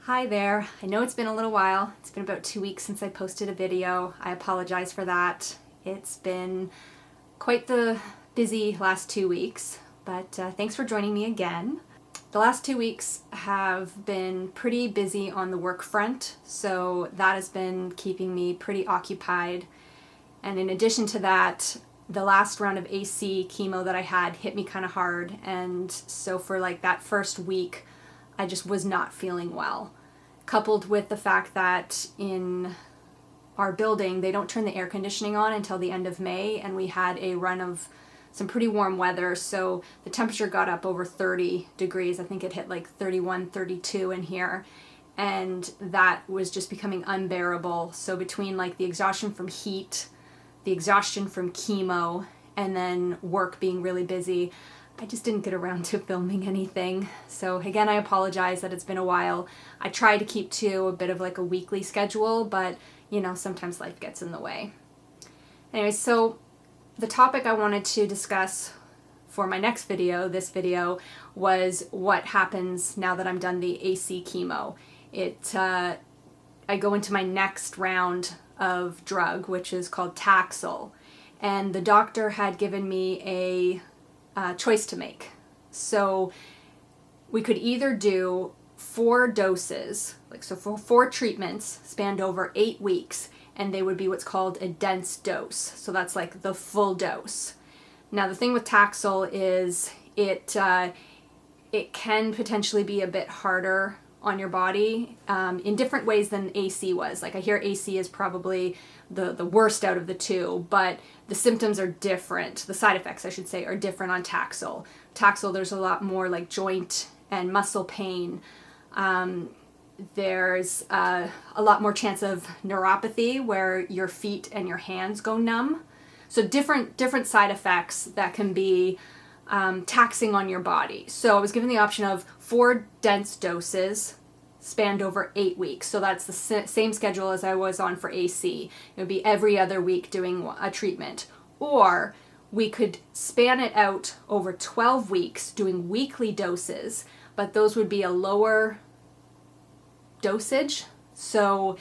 Hi there. I know it's been a little while. It's been about 2 weeks since I posted a video. I apologize for that. It's been quite the busy last 2 weeks, but thanks for joining me again. The last 2 weeks have been pretty busy on the work front, so that has been keeping me pretty occupied. And in addition to that, the last round of AC chemo that I had hit me kind of hard, and so for like that first week, I just was not feeling well. Coupled with the fact that in our building, they don't turn the air conditioning on until the end of May, and we had a run of some pretty warm weather, so the temperature got up over 30 degrees. I think it hit like 31, 32 in here, and that was just becoming unbearable. So between like the exhaustion from heat, the exhaustion from chemo, and then work being really busy, I just didn't get around to filming anything. So again, I apologize that it's been a while. I try to keep to a bit of like a weekly schedule, but you know, sometimes life gets in the way. Anyway, so the topic I wanted to discuss for my next video, this video, was what happens now that I'm done the AC chemo. I go into my next round of drug, which is called Taxol, and the doctor had given me a choice to make. So we could either do 4 doses, so for 4 treatments spanned over 8 weeks, and they would be what's called a dense dose. So that's like the full dose. Now the thing with Taxol is it can potentially be a bit harder on your body in different ways than AC was. Like I hear AC is probably the worst out of the two, but the symptoms are different. The side effects, I should say, are different on Taxol. Taxol, there's a lot more like joint and muscle pain. There's a lot more chance of neuropathy where your feet and your hands go numb. So different side effects that can be taxing on your body. So I was given the option of 4 dense doses spanned over 8 weeks. So that's the same schedule as I was on for AC. It would be every other week doing a treatment. Or we could span it out over 12 weeks doing weekly doses, but those would be a lower dosage. So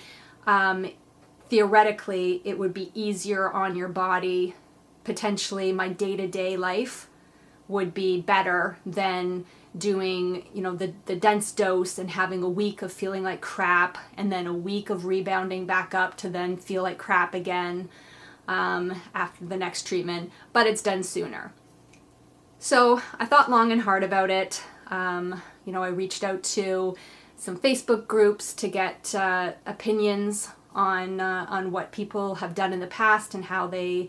theoretically, it would be easier on your body. Potentially my day-to-day life would be better than doing, the dense dose and having a week of feeling like crap and then a week of rebounding back up to then feel like crap again after the next treatment, but it's done sooner. So I thought long and hard about it. I reached out to some Facebook groups to get opinions on what people have done in the past and how they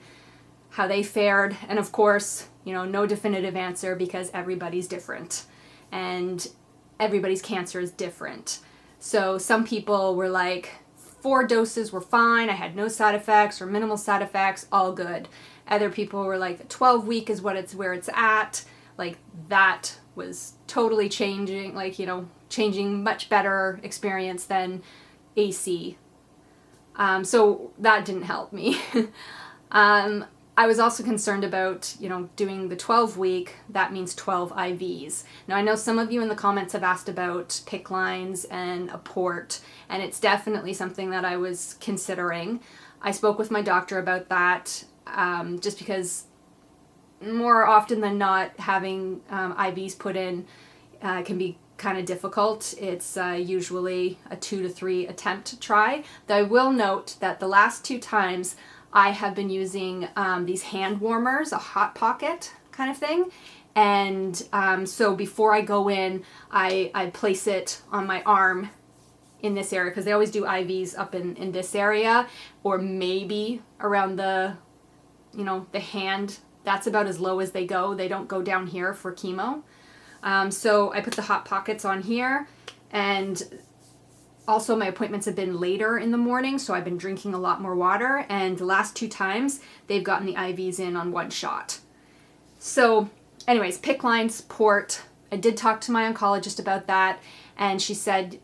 fared. And of course, no definitive answer because everybody's different and everybody's cancer is different. So some people were like, 4 doses were fine, I had no side effects or minimal side effects, all good. Other people were like, 12-week is where it's at. Like that was totally changing, changing much better experience than AC. So that didn't help me. I was also concerned about, doing the 12-week, that means 12 IVs. Now I know some of you in the comments have asked about PICC lines and a port, and it's definitely something that I was considering. I spoke with my doctor about that, just because more often than not having IVs put in can be kind of difficult. It's usually a 2 to 3 attempt try. Though I will note that the last 2 times I have been using these hand warmers, a hot pocket kind of thing. And so before I go in, I place it on my arm in this area, because they always do IVs up in this area, or maybe around the hand. That's about as low as they go. They don't go down here for chemo. So I put the hot pockets on here, and also my appointments have been later in the morning, so I've been drinking a lot more water, and the last 2 times they've gotten the IVs in on 1 shot. So anyways, PICC lines, port, I did talk to my oncologist about that, and she said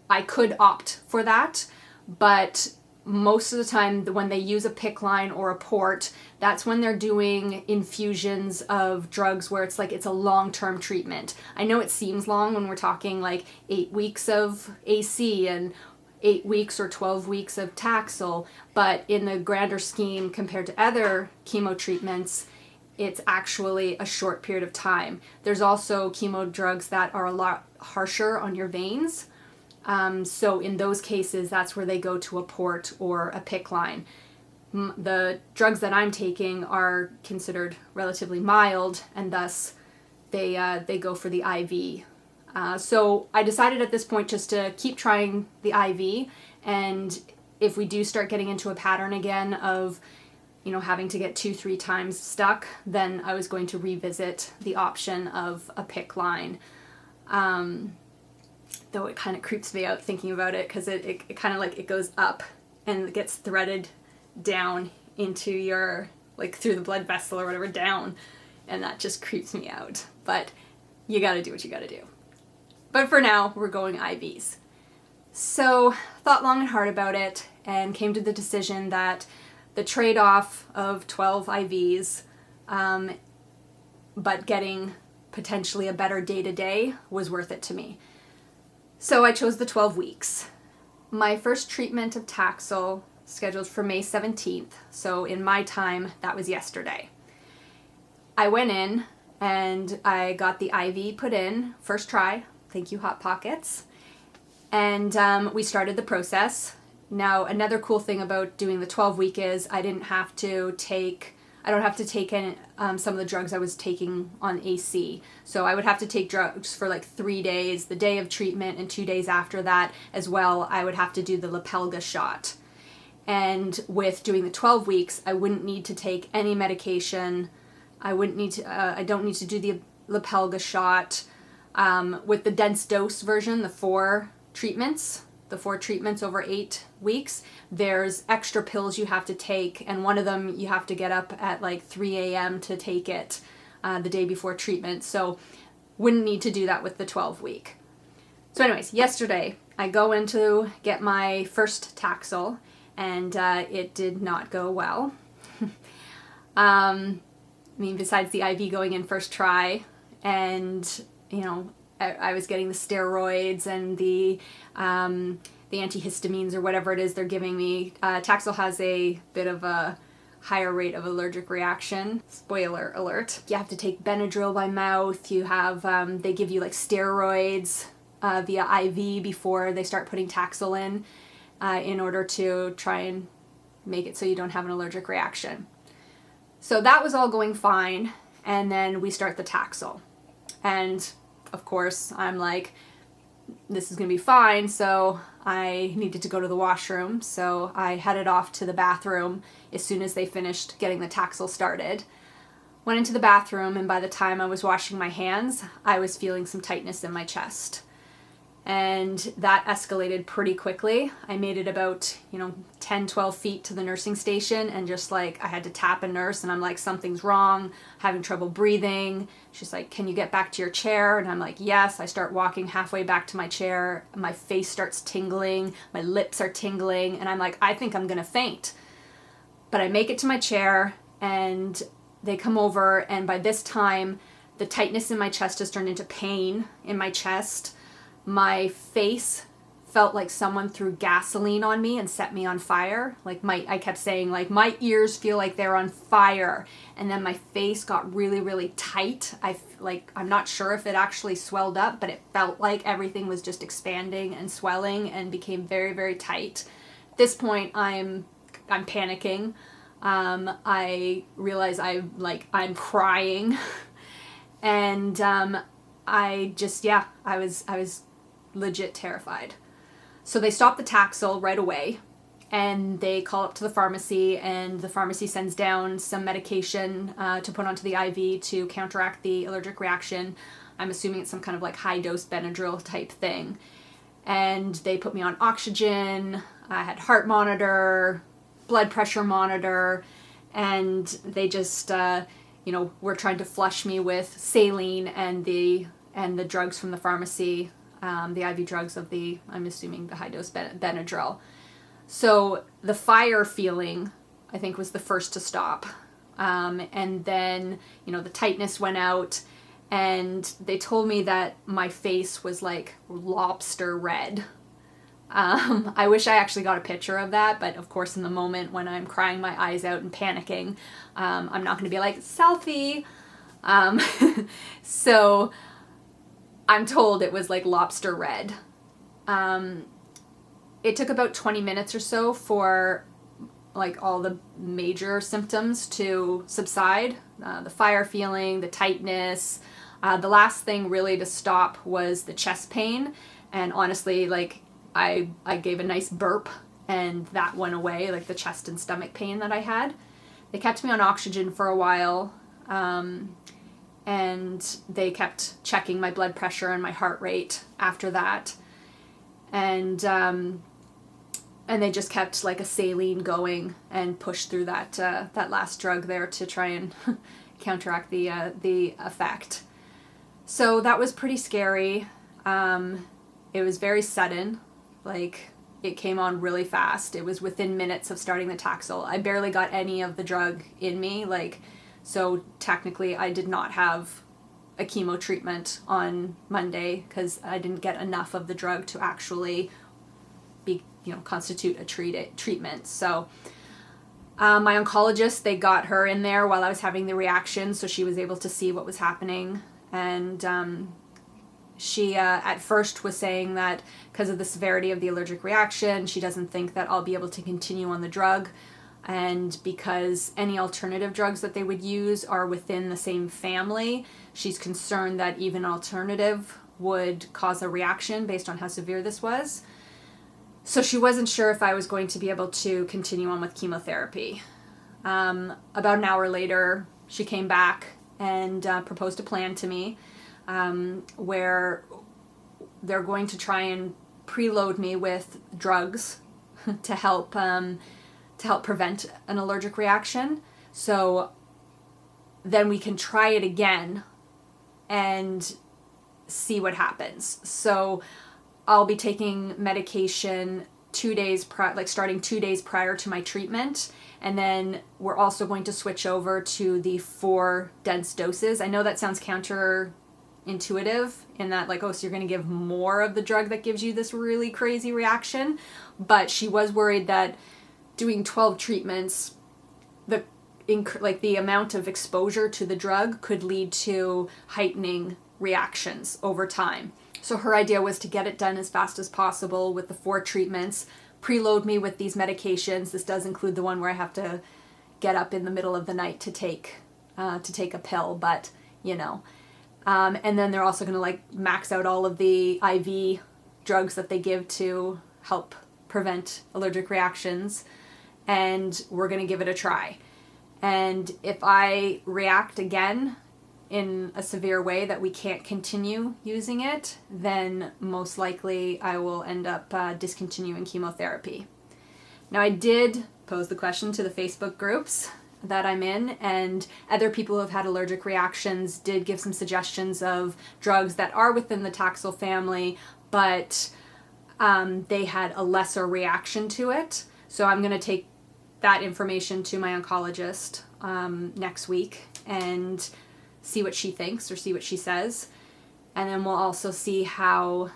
I could opt for that, but most of the time when they use a PICC line or a port, that's when they're doing infusions of drugs where it's like it's a long-term treatment. I know it seems long when we're talking like 8 weeks of AC and 8 weeks or 12 weeks of Taxol, but in the grander scheme compared to other chemo treatments, it's actually a short period of time. There's also chemo drugs that are a lot harsher on your veins. So in those cases, that's where they go to a port or a PICC line. The drugs that I'm taking are considered relatively mild, and thus they go for the IV. So I decided at this point just to keep trying the IV, and if we do start getting into a pattern again of, you know, having to get 2-3 times stuck, then I was going to revisit the option of a PICC line. Though it kind of creeps me out thinking about it, because it kind of like it goes up and it gets threaded down into your, like through the blood vessel or whatever, down, and that just creeps me out. But you gotta do what you gotta do. But for now, we're going IVs. So thought long and hard about it and came to the decision that the trade-off of 12 IVs, but getting potentially a better day-to-day was worth it to me. So I chose the 12 weeks. My first treatment of Taxol scheduled for May 17th, so in my time, that was yesterday. I went in and I got the IV put in, first try, thank you Hot Pockets, and we started the process. Now, another cool thing about doing the 12-week is I don't have to take any, some of the drugs I was taking on AC. So I would have to take drugs for like 3 days, the day of treatment, and 2 days after that as well. I would have to do the Lepelga shot. And with doing the 12 weeks, I wouldn't need to take any medication. I don't need to do the Lepelga shot. With the dense dose version, the 4 treatments over 8 weeks, there's extra pills you have to take, and one of them you have to get up at like 3 a.m. to take it the day before treatment, so wouldn't need to do that with the 12-week. So anyways, yesterday I go in to get my first Taxol, and it did not go well. I mean, besides the IV going in first try, and you know, I was getting the steroids and the antihistamines or whatever it is they're giving me. Taxol has a bit of a higher rate of allergic reaction. Spoiler alert. You have to take Benadryl by mouth. You have, they give you like steroids via IV before they start putting Taxol in order to try and make it so you don't have an allergic reaction. So that was all going fine, and then we start the Taxol. And of course, I'm like, this is going to be fine, so I needed to go to the washroom, so I headed off to the bathroom as soon as they finished getting the Taxol started. Went into the bathroom, and by the time I was washing my hands, I was feeling some tightness in my chest. And that escalated pretty quickly. I made it about, 10, 12 feet to the nursing station, and just like, I had to tap a nurse, and I'm like, something's wrong, having trouble breathing. She's like, can you get back to your chair? And I'm like, yes. I start walking halfway back to my chair. My face starts tingling, my lips are tingling, and I'm like, I think I'm gonna faint. But I make it to my chair, and they come over, and by this time, the tightness in my chest has turned into pain in my chest. My face felt like someone threw gasoline on me and set me on fire. I kept saying, like, my ears feel like they're on fire. And then my face got really, really tight. I'm not sure if it actually swelled up, but it felt like everything was just expanding and swelling and became very, very tight. At this point, I'm panicking. I realize I'm crying. And I was legit terrified. So they stop the Taxol right away, and they call up to the pharmacy, and the pharmacy sends down some medication to put onto the IV to counteract the allergic reaction. I'm assuming it's some kind of like high dose Benadryl type thing. And they put me on oxygen. I had heart monitor, blood pressure monitor, and they just were trying to flush me with saline and the drugs from the pharmacy. The IV drugs of I'm assuming the high-dose Benadryl. So the fire feeling, I think, was the first to stop. And then, the tightness went out, and they told me that my face was like lobster red. I wish I actually got a picture of that, but of course in the moment when I'm crying my eyes out and panicking, I'm not going to be like, selfie. So I'm told it was like lobster red. It took about 20 minutes or so for like all the major symptoms to subside. The fire feeling, the tightness. The last thing really to stop was the chest pain. And honestly, like I gave a nice burp and that went away, like the chest and stomach pain that I had. They kept me on oxygen for a while. And they kept checking my blood pressure and my heart rate after that. And they just kept like a saline going and pushed through that last drug there to try and counteract the effect. So that was pretty scary. It was very sudden. Like, it came on really fast. It was within minutes of starting the Taxol. I barely got any of the drug in me. So technically I did not have a chemo treatment on Monday because I didn't get enough of the drug to actually constitute a treatment. So my oncologist, they got her in there while I was having the reaction, so she was able to see what was happening. And she at first was saying that because of the severity of the allergic reaction, she doesn't think that I'll be able to continue on the drug. And because any alternative drugs that they would use are within the same family, she's concerned that even alternative would cause a reaction based on how severe this was. So she wasn't sure if I was going to be able to continue on with chemotherapy. About an hour later, she came back and proposed a plan to me where they're going to try and preload me with drugs to help prevent an allergic reaction. So then we can try it again and see what happens. So I'll be taking medication 2 days starting 2 days prior to my treatment, and then we're also going to switch over to the 4 dense doses. I know that sounds counterintuitive in that so you're going to give more of the drug that gives you this really crazy reaction, but she was worried that doing 12 treatments, the amount of exposure to the drug could lead to heightening reactions over time. So her idea was to get it done as fast as possible with the 4 treatments, preload me with these medications. This does include the one where I have to get up in the middle of the night to take a pill, but and then they're also going to max out all of the IV drugs that they give to help prevent allergic reactions, and we're going to give it a try. And if I react again in a severe way that we can't continue using it, then most likely I will end up discontinuing chemotherapy. Now, I did pose the question to the Facebook groups that I'm in, and other people who have had allergic reactions did give some suggestions of drugs that are within the Taxol family, but they had a lesser reaction to it. So I'm going to take that information to my oncologist next week and see what she thinks or see what she says, and then we'll also see how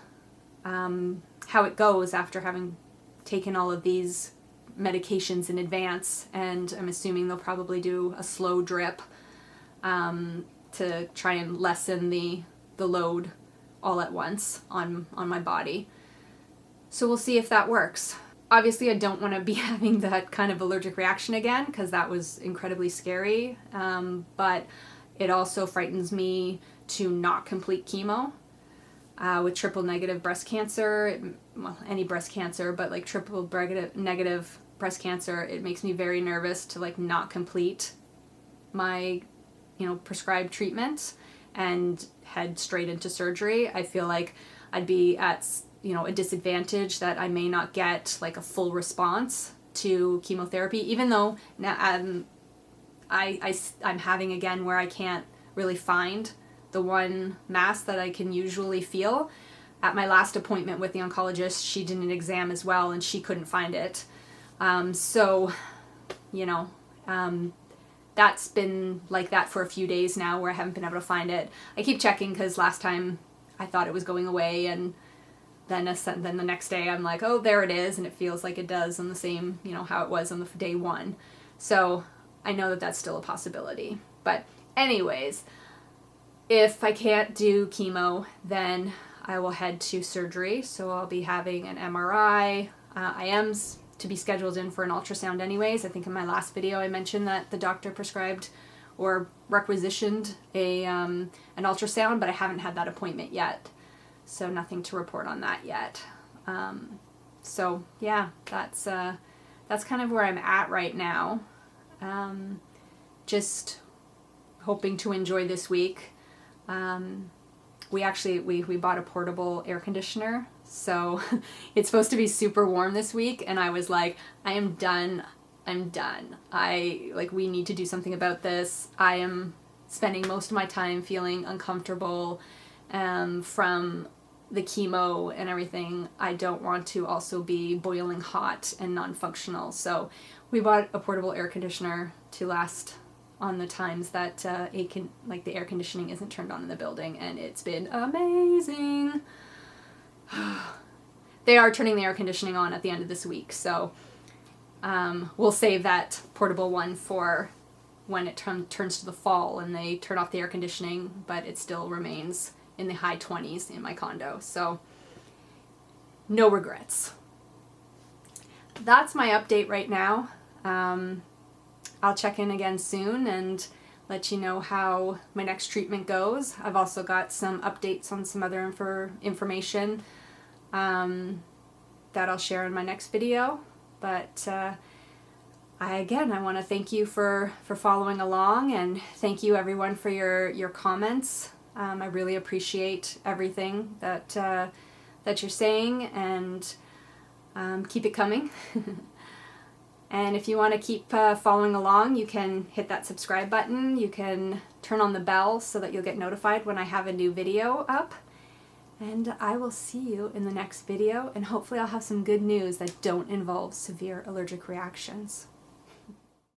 it goes after having taken all of these medications in advance. And I'm assuming they'll probably do a slow drip to try and lessen the load all at once on my body. So we'll see if that works. Obviously, I don't want to be having that kind of allergic reaction again because that was incredibly scary, but it also frightens me to not complete chemo. With triple negative breast cancer, any breast cancer, but triple negative breast cancer, it makes me very nervous to not complete my prescribed treatment and head straight into surgery. I feel like I'd be at a disadvantage that I may not get a full response to chemotherapy, even though now I'm having again where I can't really find the one mass that I can usually feel. At my last appointment with the oncologist, she did an exam as well and she couldn't find it. So, you know, that's been like that for a few days now where I haven't been able to find it. I keep checking because last time I thought it was going away, and then the next day I'm like, oh, there it is, and it feels like it does on the same, you know, how it was on the day one. So I know that that's still a possibility. But anyways, if I can't do chemo, then I will head to surgery. So I'll be having an MRI. I am to be scheduled in for an ultrasound anyways. I think in my last video I mentioned that the doctor prescribed or requisitioned an ultrasound, but I haven't had that appointment yet. So nothing to report on that yet. So yeah, that's kind of where I'm at right now. Just hoping to enjoy this week. We bought a portable air conditioner, so it's supposed to be super warm this week, and I was like, I am done. I'm done. We need to do something about this. I am spending most of my time feeling uncomfortable from the chemo and everything. I don't want to also be boiling hot and non-functional. So we bought a portable air conditioner to last on the times that the air conditioning isn't turned on in the building, and it's been amazing. They are turning the air conditioning on at the end of this week, so we'll save that portable one for when it turns to the fall and they turn off the air conditioning, but it still remains in the high 20s in my condo, so no regrets. That's my update right now. I'll check in again soon and let you know how my next treatment goes. I've also got some updates on some other information that I'll share in my next video. But I want to thank you for following along, and thank you everyone for your comments. I really appreciate everything that you're saying, and keep it coming. And if you want to keep following along, you can hit that subscribe button. You can turn on the bell so that you'll get notified when I have a new video up. And I will see you in the next video, and hopefully I'll have some good news that don't involve severe allergic reactions.